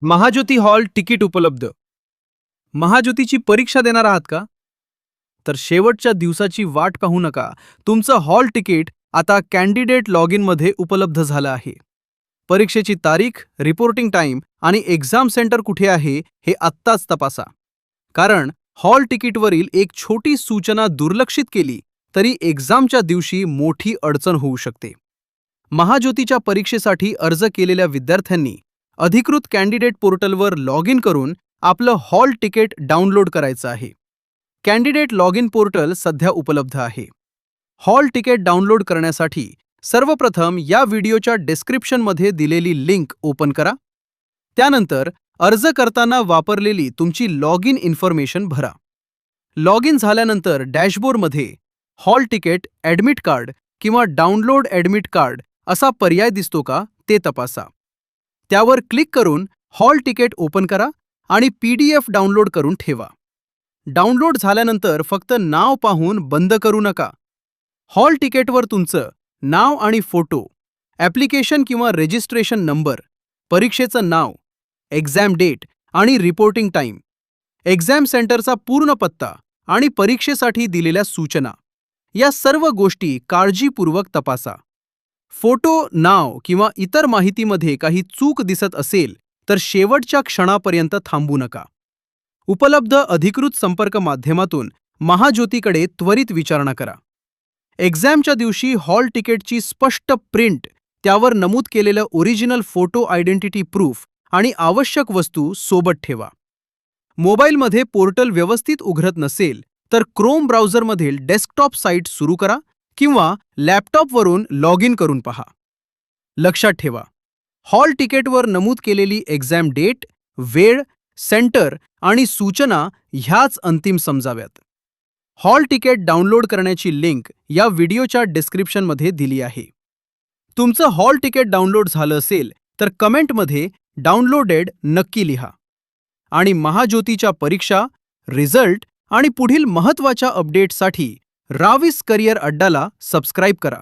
Mahajyoti hall ticket उपलब्ध. महाज्योतीची परीक्षा देणार आहात का? तर शेवटच्या दिवसाची वाट पाहू नका. तुमचं हॉल तिकीट आता कॅन्डिडेट लॉग इनमध्ये उपलब्ध झालं आहे. परीक्षेची तारीख, रिपोर्टिंग टाइम आणि एक्झाम सेंटर कुठे आहे हे आत्ताच तपासा. कारण हॉल तिकीटवरील एक छोटी सूचना दुर्लक्षित केली तरी एक्झामच्या दिवशी मोठी अडचण होऊ शकते. महाज्योतीच्या परीक्षेसाठी अर्ज केलेल्या विद्यार्थ्यांनी अधिकृत कॅन्डिडेट पोर्टलवर लॉग इन करून आपलं हॉल तिकीट डाउनलोड करायचं आहे. कॅन्डिडेट लॉग इन पोर्टल सध्या उपलब्ध आहे. हॉल तिकीट डाउनलोड करण्यासाठी सर्वप्रथम या व्हिडिओच्या डिस्क्रिप्शनमध्ये दिलेली लिंक ओपन करा. त्यानंतर अर्ज करताना वापरलेली तुमची लॉग इन इन्फॉर्मेशन भरा. लॉग इन झाल्यानंतर डॅशबोर्डमध्ये हॉल तिकीट, ॲडमिट कार्ड किंवा डाउनलोड ॲडमिट कार्ड असा पर्याय दिसतो का ते तपासा. त्यावर क्लिक करून हॉल तिकीट ओपन करा आणि PDF डाउनलोड करून ठेवा. डाउनलोड झाल्यानंतर फक्त नाव पाहून बंद करू नका. हॉल तिकीटवर तुमचं नाव आणि फोटो, ॲप्लिकेशन किंवा रजिस्ट्रेशन नंबर, परीक्षेचं नाव, एक्झाम डेट आणि रिपोर्टिंग टाइम, एक्झाम सेंटरचा पूर्ण पत्ता आणि परीक्षेसाठी दिलेल्या सूचना या सर्व गोष्टी काळजीपूर्वक तपासा. फोटो, नाव किंवा इतर माहितीमध्ये काही चूक दिसत असेल तर शेवटच्या क्षणापर्यंत थांबू नका. उपलब्ध अधिकृत संपर्क माध्यमातून महाज्योतीकडे त्वरित विचारणा करा. एक्झामच्या दिवशी हॉल तिकीटची स्पष्ट प्रिंट, त्यावर नमूद केलेलं ओरिजिनल फोटो आयडेंटिटी प्रूफ आणि आवश्यक वस्तू सोबत ठेवा. मोबाईलमध्ये पोर्टल व्यवस्थित उघडत नसेल तर क्रोम ब्राउझरमधील डेस्कटॉप साईट सुरू करा किंवा लॅपटॉपवरून लॉग इन करून पहा. लक्षात ठेवा, हॉल तिकीटवर नमूद केलेली एक्झाम डेट, वेळ, सेंटर आणि सूचना ह्याच अंतिम समजाव्यात. हॉल तिकीट डाउनलोड करण्याची लिंक या व्हिडिओच्या डिस्क्रिप्शनमध्ये दिली आहे. तुमचं हॉल तिकीट डाउनलोड झालं असेल तर कमेंटमध्ये डाउनलोडेड नक्की लिहा. आणि महाज्योतीच्या परीक्षा, रिझल्ट आणि पुढील महत्त्वाच्या अपडेट्ससाठी राविस करिअर अड्डाला सबस्क्राईब करा.